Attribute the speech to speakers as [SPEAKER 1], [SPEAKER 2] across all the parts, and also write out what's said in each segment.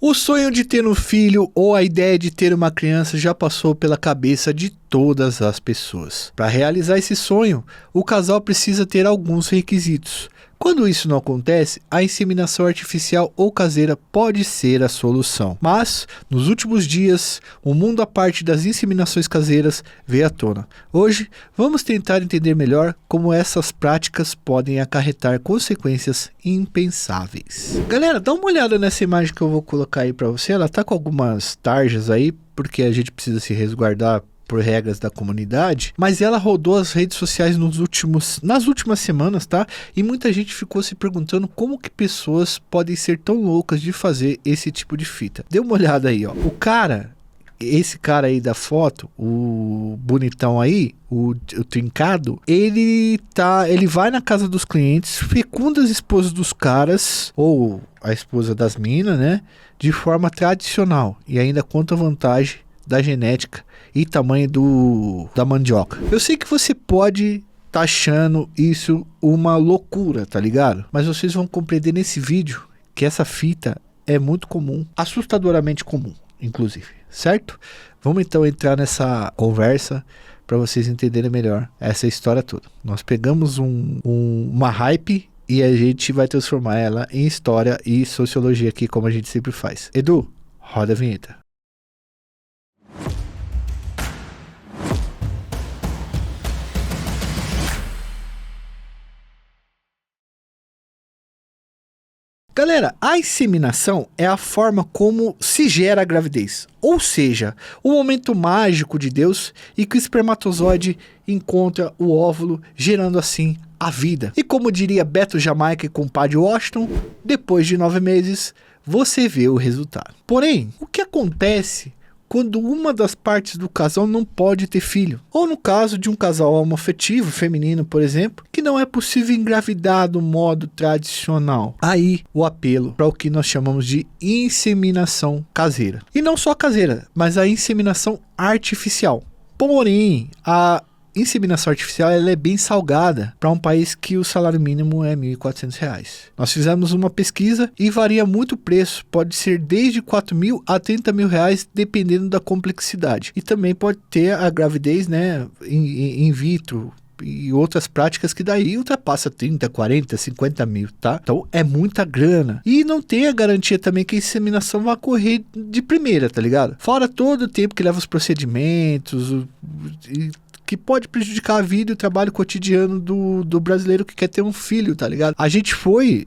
[SPEAKER 1] O sonho de ter um filho ou a ideia de ter uma criança já passou pela cabeça de todas as pessoas. Para realizar esse sonho, o casal precisa ter alguns requisitos. Quando isso não acontece, a inseminação artificial ou caseira pode ser a solução. Mas, nos últimos dias, o mundo à parte das inseminações caseiras veio à tona. Hoje, vamos tentar entender melhor como essas práticas podem acarretar consequências impensáveis. Galera, dá uma olhada nessa imagem que eu vou colocar aí para você. Ela tá com algumas tarjas aí, porque a gente precisa se resguardar por regras da comunidade, mas ela rodou as redes sociais nas últimas semanas, tá? E muita gente ficou se perguntando como que pessoas podem ser tão loucas de fazer esse tipo de fita. Dê uma olhada aí, ó. Esse cara aí da foto, o bonitão aí, o trincado, ele vai na casa dos clientes, fecunda as esposas dos caras, ou a esposa das minas, né? De forma tradicional, e ainda conta vantagem da genética e tamanho da mandioca. Eu sei que você pode tá achando isso uma loucura, tá ligado? Mas vocês vão compreender nesse vídeo que essa fita é muito comum, assustadoramente comum, inclusive, certo? Vamos então entrar nessa conversa para vocês entenderem melhor essa história toda. Nós pegamos uma hype e a gente vai transformar ela em história e sociologia aqui, como a gente sempre faz. Edu, roda a vinheta. Galera, a inseminação é a forma como se gera a gravidez, ou seja, o momento mágico de Deus e que o espermatozoide encontra o óvulo, gerando assim a vida. E como diria Beto Jamaica e compadre Washington, depois de 9 meses, você vê o resultado. Porém, o que acontece quando uma das partes do casal não pode ter filho? Ou no caso de um casal homoafetivo, feminino, por exemplo, que não é possível engravidar do modo tradicional. Aí o apelo para o que nós chamamos de inseminação caseira. E não só caseira, mas a inseminação artificial. Porém, a inseminação artificial ela é bem salgada para um país que o salário mínimo é R$ 1.400. Nós fizemos uma pesquisa e varia muito o preço, pode ser desde R$4.000 a R$30.000 dependendo da complexidade. E também pode ter a gravidez, né, in vitro e outras práticas que daí ultrapassa 30, 40, 50 mil, tá? Então é muita grana. E não tem a garantia também que a inseminação vai correr de primeira, tá ligado? Fora todo o tempo que leva os procedimentos, que pode prejudicar a vida e o trabalho cotidiano do brasileiro que quer ter um filho, tá ligado? A gente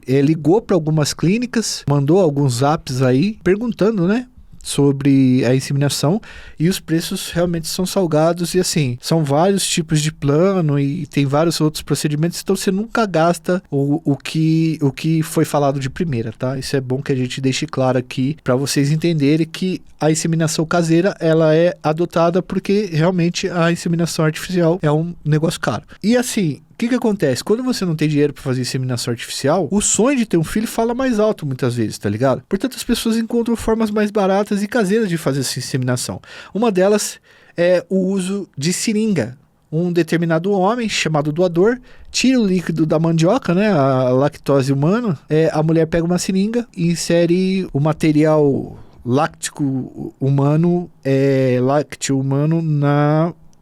[SPEAKER 1] ligou para algumas clínicas, mandou alguns zaps aí, perguntando, né, sobre a inseminação, e os preços realmente são salgados, e assim, são vários tipos de plano e tem vários outros procedimentos, então você nunca gasta o que foi falado de primeira, tá? Isso é bom que a gente deixe claro aqui para vocês entenderem que a inseminação caseira, ela é adotada porque realmente a inseminação artificial é um negócio caro. E assim, o que acontece? Quando você não tem dinheiro para fazer inseminação artificial, o sonho de ter um filho fala mais alto muitas vezes, tá ligado? Portanto, as pessoas encontram formas mais baratas e caseiras de fazer essa inseminação. Uma delas é o uso de seringa. Um determinado homem, chamado doador, tira o líquido da mandioca, né, a lactose humana, a mulher pega uma seringa e insere o material lácteo humano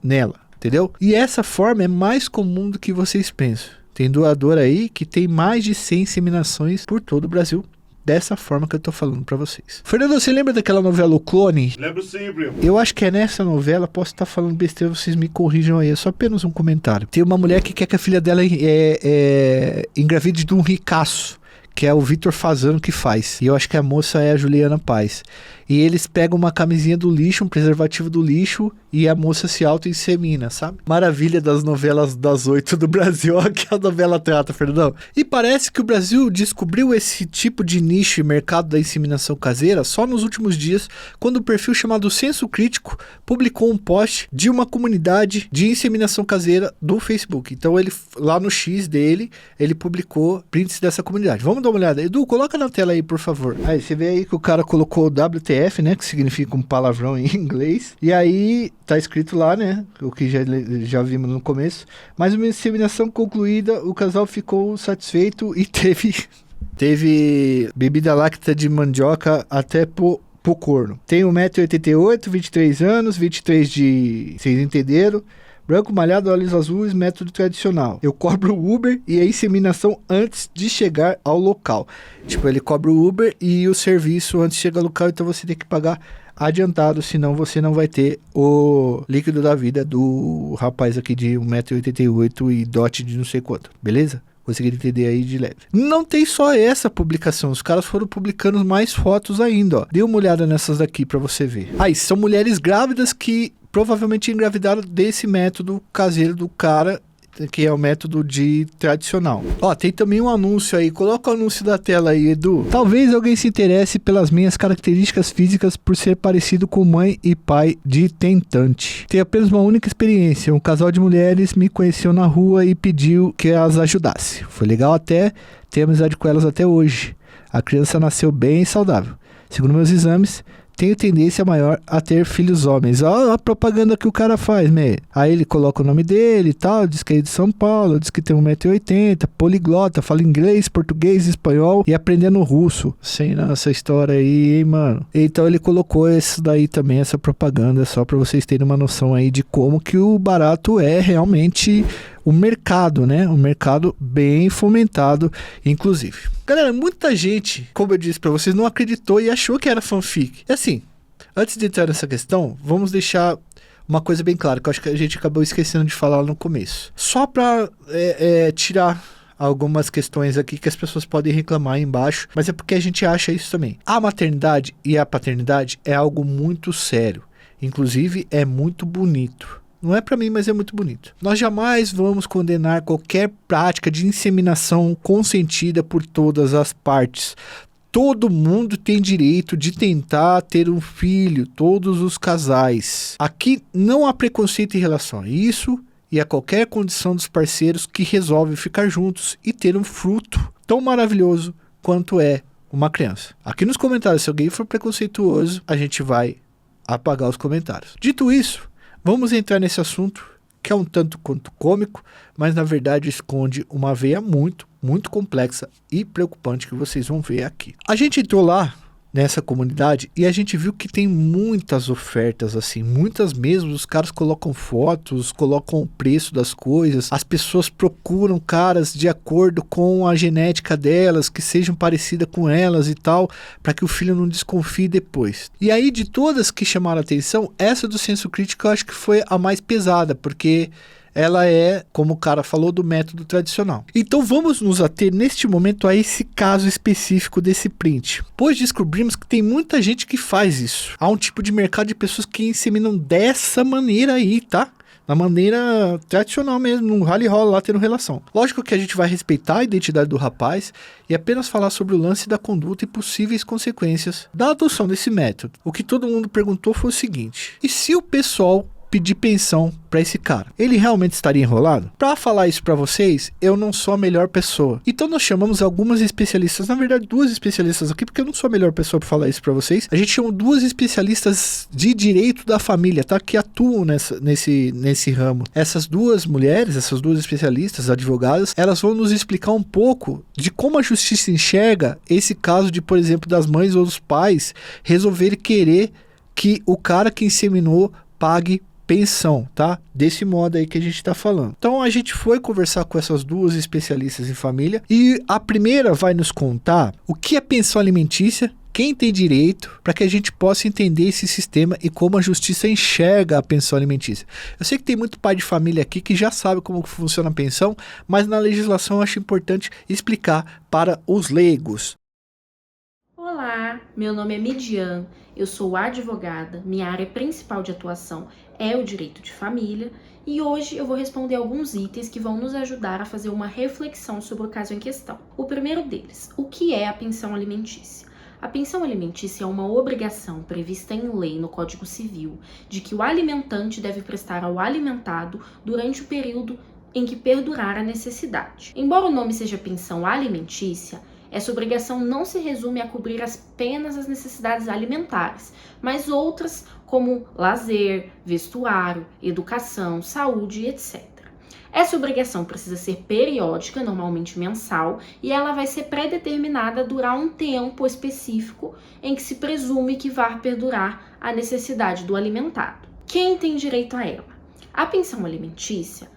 [SPEAKER 1] nela. Entendeu? E essa forma é mais comum do que vocês pensam. Tem doador aí que tem mais de 100 inseminações por todo o Brasil. Dessa forma que eu tô falando pra vocês. Fernando, você lembra daquela novela O Clone?
[SPEAKER 2] Lembro sim, primo.
[SPEAKER 1] Eu acho que é nessa novela, posso estar falando besteira, vocês me corrijam aí. É só apenas um comentário. Tem uma mulher que quer que a filha dela engravide de um ricaço, que é o Vitor Fazano que faz. E eu acho que a moça é a Juliana Paz. E eles pegam uma camisinha do lixo, um preservativo do lixo, e a moça se auto-insemina, sabe? Maravilha das novelas das 8 do Brasil, ó, que a novela trata, Fernandão. E parece que o Brasil descobriu esse tipo de nicho e mercado da inseminação caseira só nos últimos dias, quando o perfil chamado Senso Crítico publicou um post de uma comunidade de inseminação caseira do Facebook. Então ele, lá no X dele, ele publicou prints dessa comunidade. Vamos dar uma olhada. Edu, coloca na tela aí, por favor. Aí, você vê aí que o cara colocou WTF, né, que significa um palavrão em inglês, e aí tá escrito lá, né, o que já vimos no começo, mas uma inseminação concluída, o casal ficou satisfeito e teve Teve bebida láctea de mandioca até pro corno. Tem 1,88 m, 23 anos, 23 de... Vocês entenderam? Branco, malhado, olhos azuis, método tradicional. Eu cobro o Uber e a inseminação antes de chegar ao local. Tipo, ele cobra o Uber e o serviço antes de chegar ao local, então você tem que pagar adiantado, senão você não vai ter o líquido da vida do rapaz aqui de 1,88 m e dote de não sei quanto, beleza? Consegui entender aí de leve. Não tem só essa publicação, os caras foram publicando mais fotos ainda, ó. Dê uma olhada nessas daqui pra você ver. Aí, são mulheres grávidas que provavelmente engravidaram desse método caseiro do cara, que é o método de tradicional. Ó, tem também um anúncio aí. Coloca o anúncio da tela aí, Edu. Talvez alguém se interesse pelas minhas características físicas por ser parecido com mãe e pai de tentante. Tem apenas uma única experiência. Um casal de mulheres me conheceu na rua e pediu que as ajudasse. Foi legal até ter amizade com elas até hoje. A criança nasceu bem e saudável. Segundo meus exames, tenho tendência maior a ter filhos homens. Ó a propaganda que o cara faz, né? Aí ele coloca o nome dele e tal, diz que é de São Paulo, diz que tem 1,80 m, poliglota, fala inglês, português, espanhol e aprendendo russo. Sem essa história aí, hein, mano? Então ele colocou isso daí também, essa propaganda, só pra vocês terem uma noção aí de como que o barato é realmente o mercado, né? Um mercado bem fomentado, inclusive. Galera, muita gente, como eu disse pra vocês, não acreditou e achou que era fanfic. E assim, antes de entrar nessa questão, vamos deixar uma coisa bem clara, que eu acho que a gente acabou esquecendo de falar no começo. Só pra tirar algumas questões aqui que as pessoas podem reclamar aí embaixo, mas é porque a gente acha isso também. A maternidade e a paternidade é algo muito sério. Inclusive, é muito bonito. Não é pra mim, mas é muito bonito. Nós jamais vamos condenar qualquer prática de inseminação consentida por todas as partes. Todo mundo tem direito de tentar ter um filho, todos os casais. Aqui não há preconceito em relação a isso e a qualquer condição dos parceiros que resolvem ficar juntos e ter um fruto tão maravilhoso quanto é uma criança. Aqui nos comentários, se alguém for preconceituoso, a gente vai apagar os comentários. Dito isso, vamos entrar nesse assunto que é um tanto quanto cômico, mas na verdade esconde uma veia muito, muito complexa e preocupante que vocês vão ver aqui. A gente entrou lá nessa comunidade e a gente viu que tem muitas ofertas assim, muitas mesmo, os caras colocam fotos, colocam o preço das coisas, as pessoas procuram caras de acordo com a genética delas, que sejam parecidas com elas e tal, para que o filho não desconfie depois. E aí de todas que chamaram a atenção, essa do senso crítico eu acho que foi a mais pesada, porque ela é, como o cara falou, do método tradicional. Então vamos nos ater neste momento a esse caso específico desse print, pois descobrimos que tem muita gente que faz isso. Há um tipo de mercado de pessoas que inseminam dessa maneira aí, tá? Da maneira tradicional mesmo, no rally rola lá tendo relação. Lógico que a gente vai respeitar a identidade do rapaz e apenas falar sobre o lance da conduta e possíveis consequências da adoção desse método. O que todo mundo perguntou foi o seguinte: e se o pessoal pedir pensão para esse cara, ele realmente estaria enrolado? Para falar isso para vocês, eu não sou a melhor pessoa. Então nós chamamos algumas especialistas, na verdade 2 especialistas aqui, porque eu não sou a melhor pessoa para falar isso para vocês. A gente chamou 2 especialistas de direito da família, tá? Que atuam nesse ramo. Essas 2 mulheres, essas 2 especialistas, advogadas, elas vão nos explicar um pouco de como a justiça enxerga esse caso de, por exemplo, das mães ou dos pais resolverem querer que o cara que inseminou pague pensão, tá? Desse modo aí que a gente tá falando. Então a gente foi conversar com essas 2 especialistas em família e a primeira vai nos contar o que é pensão alimentícia, quem tem direito, para que a gente possa entender esse sistema e como a justiça enxerga a pensão alimentícia. Eu sei que tem muito pai de família aqui que já sabe como funciona a pensão, mas na legislação eu acho importante explicar para os leigos.
[SPEAKER 2] Olá, meu nome é Midian, eu sou advogada, minha área principal de atuação é o direito de família e hoje eu vou responder alguns itens que vão nos ajudar a fazer uma reflexão sobre o caso em questão. O primeiro deles, o que é a pensão alimentícia? A pensão alimentícia é uma obrigação prevista em lei no Código Civil de que o alimentante deve prestar ao alimentado durante o período em que perdurar a necessidade. Embora o nome seja pensão alimentícia, essa obrigação não se resume a cobrir apenas as necessidades alimentares, mas outras como lazer, vestuário, educação, saúde, etc. Essa obrigação precisa ser periódica, normalmente mensal, e ela vai ser pré-determinada a durar um tempo específico em que se presume que vai perdurar a necessidade do alimentado. Quem tem direito a ela? A pensão alimentícia,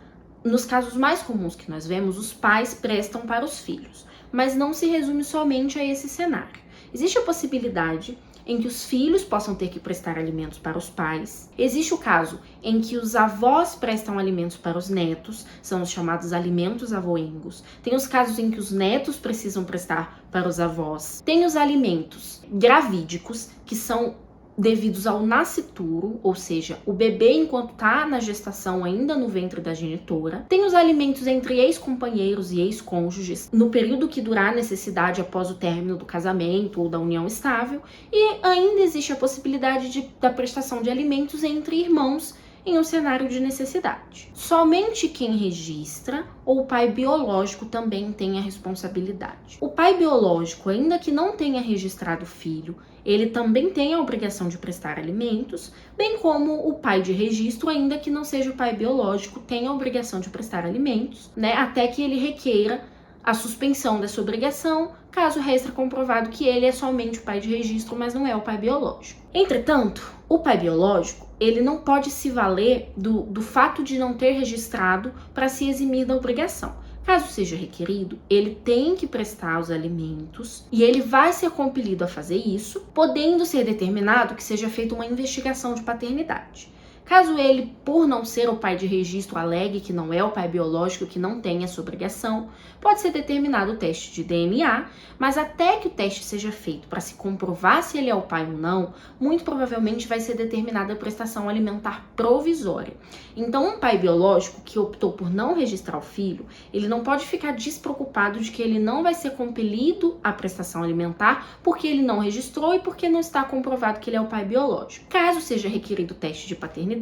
[SPEAKER 2] nos casos mais comuns que nós vemos, os pais prestam para os filhos, mas não se resume somente a esse cenário. Existe a possibilidade em que os filhos possam ter que prestar alimentos para os pais. Existe o caso em que os avós prestam alimentos para os netos, são os chamados alimentos avoengos. Tem os casos em que os netos precisam prestar para os avós. Tem os alimentos gravídicos, que são devidos ao nascituro, ou seja, o bebê enquanto está na gestação ainda no ventre da genitora. Tem os alimentos entre ex-companheiros e ex-cônjuges, no período que durar a necessidade após o término do casamento ou da união estável. E ainda existe a possibilidade da prestação de alimentos entre irmãos em um cenário de necessidade. Somente quem registra ou o pai biológico também tem a responsabilidade. O pai biológico, ainda que não tenha registrado o filho, ele também tem a obrigação de prestar alimentos, bem como o pai de registro, ainda que não seja o pai biológico, tem a obrigação de prestar alimentos, até que ele requeira a suspensão dessa obrigação, caso reste comprovado que ele é somente o pai de registro, mas não é o pai biológico. Entretanto, o pai biológico, ele não pode se valer do fato de não ter registrado para se eximir da obrigação. Caso seja requerido, ele tem que prestar os alimentos e ele vai ser compelido a fazer isso, podendo ser determinado que seja feita uma investigação de paternidade. Caso ele, por não ser o pai de registro, alegue que não é o pai biológico, que não tem essa obrigação, pode ser determinado o teste de DNA, mas até que o teste seja feito para se comprovar se ele é o pai ou não, muito provavelmente vai ser determinada a prestação alimentar provisória. Então, um pai biológico que optou por não registrar o filho, ele não pode ficar despreocupado de que ele não vai ser compelido à prestação alimentar porque ele não registrou e porque não está comprovado que ele é o pai biológico. Caso seja requerido o teste de paternidade,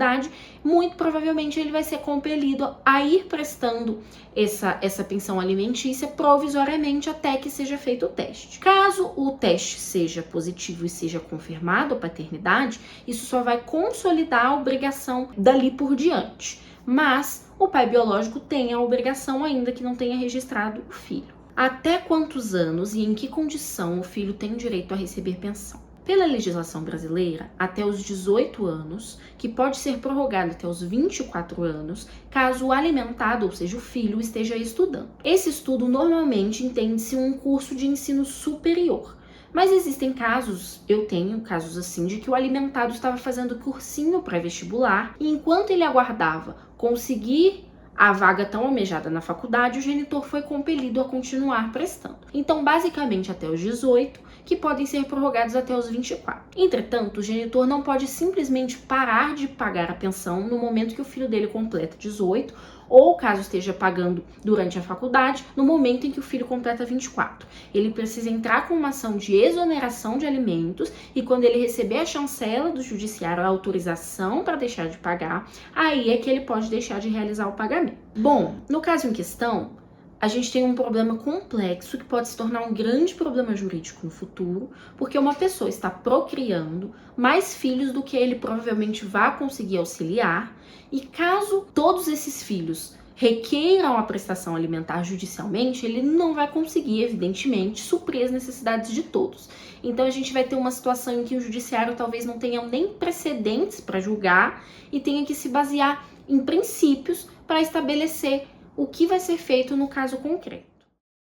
[SPEAKER 2] muito provavelmente ele vai ser compelido a ir prestando essa pensão alimentícia provisoriamente até que seja feito o teste. Caso o teste seja positivo e seja confirmado a paternidade, isso só vai consolidar a obrigação dali por diante. Mas o pai biológico tem a obrigação, ainda que não tenha registrado o filho. Até quantos anos e em que condição o filho tem direito a receber pensão? Pela legislação brasileira, até os 18 anos, que pode ser prorrogado até os 24 anos, caso o alimentado, ou seja, o filho, esteja estudando. Esse estudo normalmente entende-se um curso de ensino superior, mas existem casos, eu tenho casos assim, de que o alimentado estava fazendo cursinho pré-vestibular e enquanto ele aguardava conseguir a vaga tão almejada na faculdade, o genitor foi compelido a continuar prestando. Então, basicamente, até os 18, que podem ser prorrogados até os 24. Entretanto, o genitor não pode simplesmente parar de pagar a pensão no momento que o filho dele completa 18, ou caso esteja pagando durante a faculdade, no momento em que o filho completa 24. Ele precisa entrar com uma ação de exoneração de alimentos e quando ele receber a chancela do judiciário, a autorização para deixar de pagar, aí é que ele pode deixar de realizar o pagamento. Bom, no caso em questão, a gente tem um problema complexo que pode se tornar um grande problema jurídico no futuro, porque uma pessoa está procriando mais filhos do que ele provavelmente vai conseguir auxiliar, e caso todos esses filhos requeiram a prestação alimentar judicialmente, ele não vai conseguir, evidentemente, suprir as necessidades de todos. Então a gente vai ter uma situação em que o judiciário talvez não tenha nem precedentes para julgar e tenha que se basear em princípios para estabelecer o que vai ser feito no caso concreto.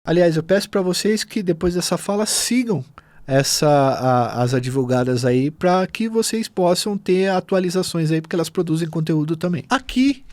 [SPEAKER 1] Aliás, eu peço para vocês que depois dessa fala sigam as advogadas aí para que vocês possam ter atualizações aí, porque elas produzem conteúdo também. Aqui,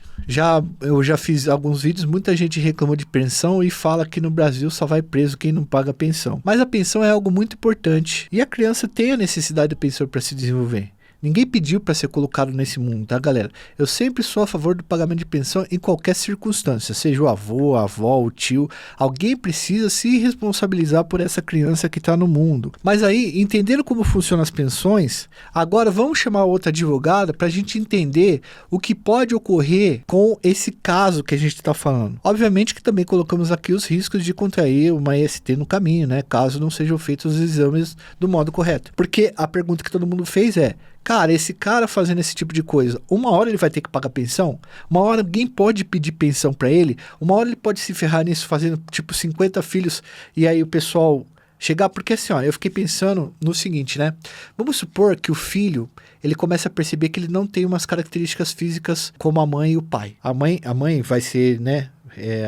[SPEAKER 1] eu já fiz alguns vídeos, muita gente reclama de pensão e fala que no Brasil só vai preso quem não paga pensão. Mas a pensão é algo muito importante e a criança tem a necessidade da pensão para se desenvolver. Ninguém pediu para ser colocado nesse mundo, tá, galera? Eu sempre sou a favor do pagamento de pensão em qualquer circunstância, seja o avô, a avó, o tio. Alguém precisa se responsabilizar por essa criança que está no mundo. Mas aí, entendendo como funcionam as pensões, agora vamos chamar outra advogada para a gente entender o que pode ocorrer com esse caso que a gente está falando. Obviamente que também colocamos aqui os riscos de contrair uma EST no caminho, né? Caso não sejam feitos os exames do modo correto. Porque a pergunta que todo mundo fez é: Cara, esse cara fazendo esse tipo de coisa, uma hora ele vai ter que pagar pensão, uma hora alguém pode pedir pensão pra ele, uma hora ele pode se ferrar nisso fazendo tipo 50 filhos e aí o pessoal chegar, porque assim, ó, eu fiquei pensando no seguinte, né? Vamos supor que o filho, ele começa a perceber que ele não tem umas características físicas como a mãe e o pai. A mãe vai ser, né,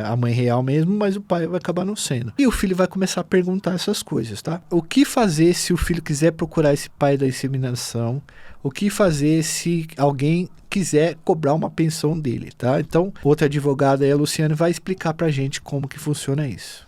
[SPEAKER 1] a mãe real mesmo, mas o pai vai acabar não sendo. E o filho vai começar a perguntar essas coisas, tá? O que fazer se o filho quiser procurar esse pai da inseminação? O que fazer se alguém quiser cobrar uma pensão dele, tá? Então, outra advogada aí, a Luciane, vai explicar pra gente como que funciona isso.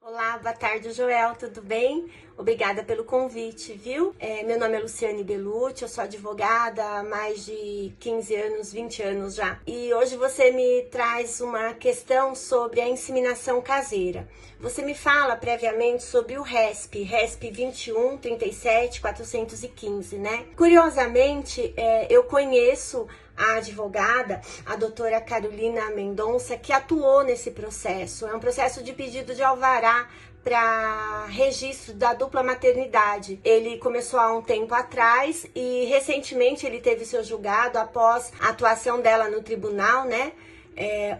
[SPEAKER 3] Olá, boa tarde, Joel, tudo bem? Obrigada pelo convite, viu? Meu nome é Luciane Belucci, eu sou advogada há mais de 15 anos, 20 anos já. E hoje você me traz uma questão sobre a inseminação caseira. Você me fala previamente sobre o RESP 21 37 415, né? Curiosamente, eu conheço a advogada, a doutora Carolina Mendonça, que atuou nesse processo. É um processo de pedido de alvará para registro da dupla maternidade. Ele começou há um tempo atrás e recentemente ele teve seu julgado após a atuação dela no tribunal, né?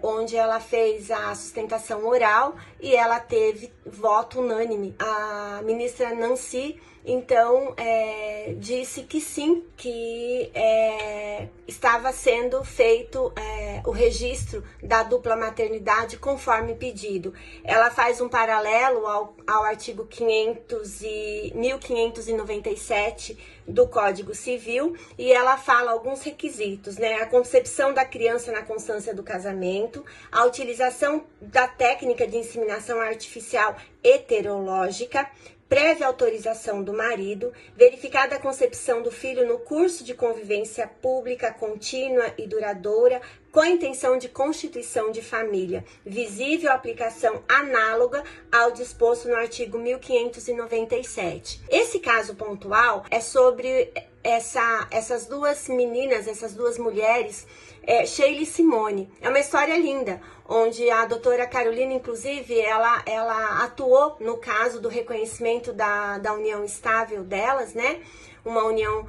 [SPEAKER 3] Onde ela fez a sustentação oral e ela teve voto unânime. A ministra Nancy, então, disse que sim, que estava sendo feito o registro da dupla maternidade conforme pedido. Ela faz um paralelo ao artigo 1597 do Código Civil e ela fala alguns requisitos, né? A concepção da criança na constância do casamento, a utilização da técnica de inseminação artificial heterológica, prévia autorização do marido, verificada a concepção do filho no curso de convivência pública contínua e duradoura, com a intenção de constituição de família, visível aplicação análoga ao disposto no artigo 1597. Esse caso pontual é sobre essas duas meninas, essas duas mulheres, Sheila e Simone. É uma história linda, onde a doutora Carolina, inclusive, ela atuou no caso do reconhecimento da união estável delas, né? Uma união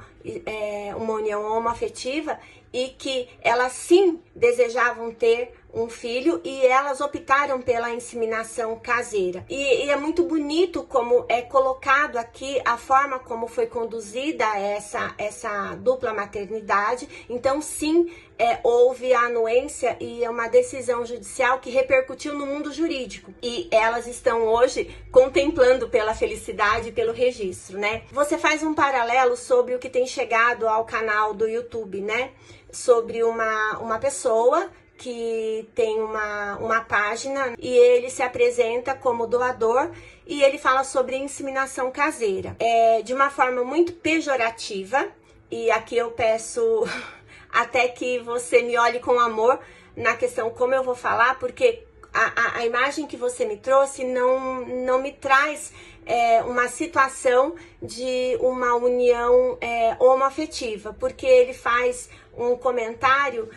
[SPEAKER 3] homoafetiva, e que elas sim desejavam ter um filho e elas optaram pela inseminação caseira. E é muito bonito como é colocado aqui a forma como foi conduzida essa dupla maternidade. Então sim, houve a anuência e é uma decisão judicial que repercutiu no mundo jurídico. E elas estão hoje contemplando pela felicidade e pelo registro, né? Você faz um paralelo sobre o que tem chegado ao canal do YouTube, né? Sobre uma pessoa que tem uma página e ele se apresenta como doador e ele fala sobre inseminação caseira. De uma forma muito pejorativa, e aqui eu peço até que você me olhe com amor na questão como eu vou falar, porque a imagem que você me trouxe não me traz uma situação de uma união homoafetiva, porque ele faz um comentário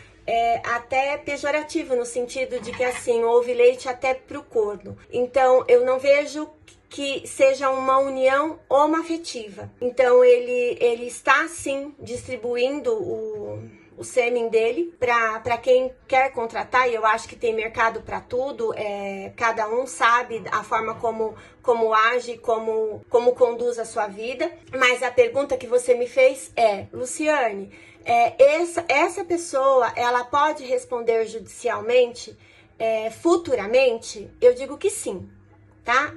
[SPEAKER 3] até pejorativo, no sentido de que assim, houve leite até pro corno. Então eu não vejo que seja uma união homoafetiva. Então ele está sim distribuindo o sêmen dele para quem quer contratar, e eu acho que tem mercado para tudo. Cada um sabe a forma como age, como conduz a sua vida. Mas a pergunta que você me fez Luciane, essa pessoa, ela pode responder judicialmente futuramente? Eu digo que sim, tá?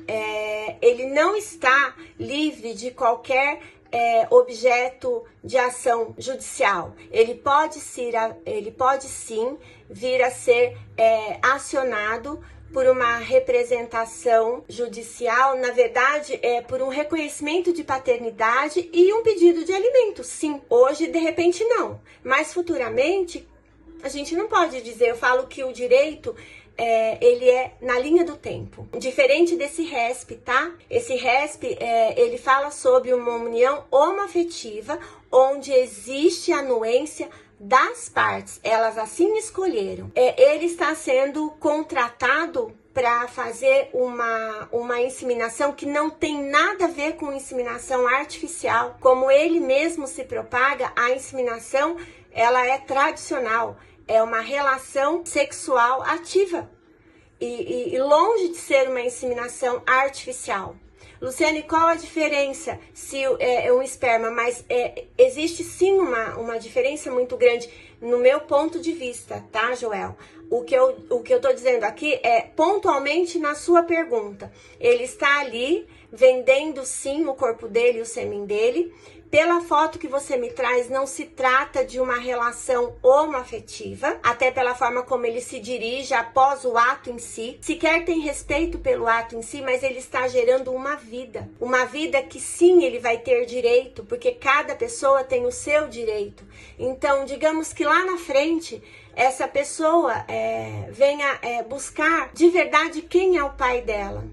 [SPEAKER 3] Ele não está livre de qualquer objeto de ação judicial. Ele pode sim vir a ser acionado por uma representação judicial, na verdade, por um reconhecimento de paternidade e um pedido de alimento, sim. Hoje, de repente, não. Mas futuramente, a gente não pode dizer. Eu falo que o direito, ele é na linha do tempo. Diferente desse RESP, tá? Esse RESP, ele fala sobre uma união homoafetiva, onde existe anuência das partes, elas assim escolheram. Ele está sendo contratado para fazer uma inseminação que não tem nada a ver com inseminação artificial. Como ele mesmo se propaga, a inseminação ela é tradicional, é uma relação sexual ativa e longe de ser uma inseminação artificial. Luciane, qual a diferença se é um esperma? Mas existe sim uma diferença muito grande no meu ponto de vista, tá, Joel? O que eu tô dizendo aqui é pontualmente na sua pergunta. Ele está ali vendendo sim o corpo dele, o sêmen dele. Pela foto que você me traz, não se trata de uma relação homoafetiva, até pela forma como ele se dirige após o ato em si. Sequer tem respeito pelo ato em si, mas ele está gerando uma vida que sim, ele vai ter direito, porque cada pessoa tem o seu direito. Então, digamos que lá na frente, essa pessoa venha buscar de verdade quem é o pai dela.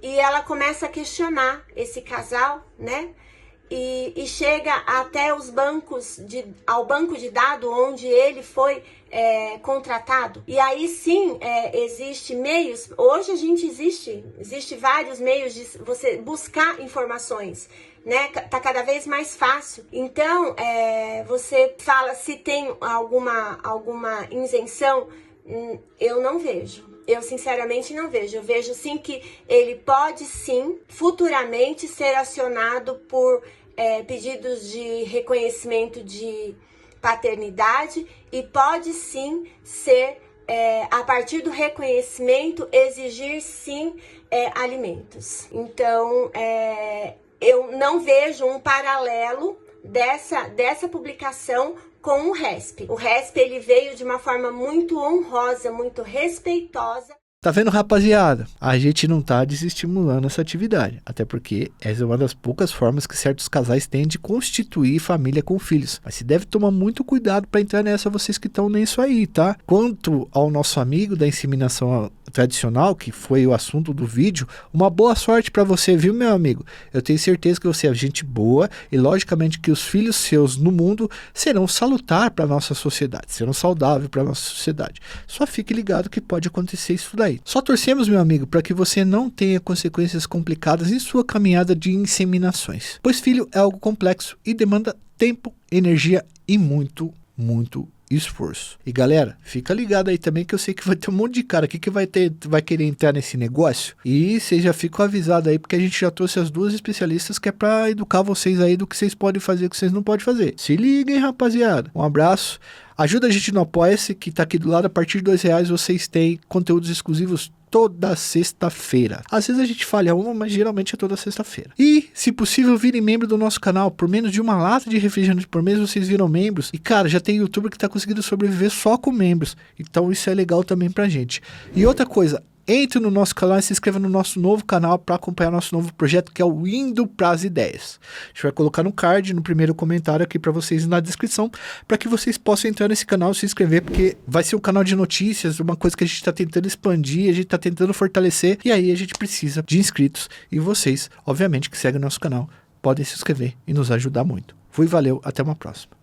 [SPEAKER 3] E ela começa a questionar esse casal, né? E chega até ao banco de dados onde ele foi contratado. E aí sim, existe meios, hoje existe vários meios de você buscar informações, né? Tá cada vez mais fácil. Então, você fala se tem alguma isenção, eu não vejo. Eu sinceramente não vejo. Eu vejo sim que ele pode sim futuramente ser acionado por pedidos de reconhecimento de paternidade e pode sim ser, a partir do reconhecimento, exigir sim alimentos. Então, eu não vejo um paralelo dessa publicação com o RESP. O RESP ele veio de uma forma muito honrosa, muito respeitosa.
[SPEAKER 1] Tá vendo, rapaziada? A gente não tá desestimulando essa atividade, até porque essa é uma das poucas formas que certos casais têm de constituir família com filhos. Mas se deve tomar muito cuidado para entrar nessa, vocês que estão nisso aí, tá? Quanto ao nosso amigo da inseminação tradicional, que foi o assunto do vídeo, uma boa sorte para você, viu, meu amigo? Eu tenho certeza que você é gente boa e logicamente que os filhos seus no mundo serão salutar para nossa sociedade, serão saudáveis para nossa sociedade. Só fique ligado que pode acontecer isso daí. Só torcemos, meu amigo, para que você não tenha consequências complicadas em sua caminhada de inseminações, pois filho é algo complexo e demanda tempo, energia e muito esforço. E galera, fica ligado aí também que eu sei que vai ter um monte de cara aqui que vai querer entrar nesse negócio, e vocês já ficam avisados aí, porque a gente já trouxe as duas especialistas que é para educar vocês aí do que vocês podem fazer e o que vocês não podem fazer. Se liguem, rapaziada. Um abraço. Ajuda a gente no Apoia-se, que tá aqui do lado. A partir de R$2 vocês têm conteúdos exclusivos toda sexta-feira. Às vezes a gente falha uma, mas geralmente é toda sexta-feira. E, se possível, virem membro do nosso canal. Por menos de uma lata de refrigerante por mês, vocês viram membros. E, cara, já tem youtuber que tá conseguindo sobreviver só com membros. Então, isso é legal também pra gente. E outra coisa, entre no nosso canal e se inscreva no nosso novo canal para acompanhar nosso novo projeto, que é o Indo Pras Ideias. A gente vai colocar no card, no primeiro comentário aqui para vocês na descrição, para que vocês possam entrar nesse canal e se inscrever, porque vai ser um canal de notícias, uma coisa que a gente está tentando expandir, a gente está tentando fortalecer, e aí a gente precisa de inscritos. E vocês, obviamente, que seguem o nosso canal, podem se inscrever e nos ajudar muito. Fui, valeu, até uma próxima.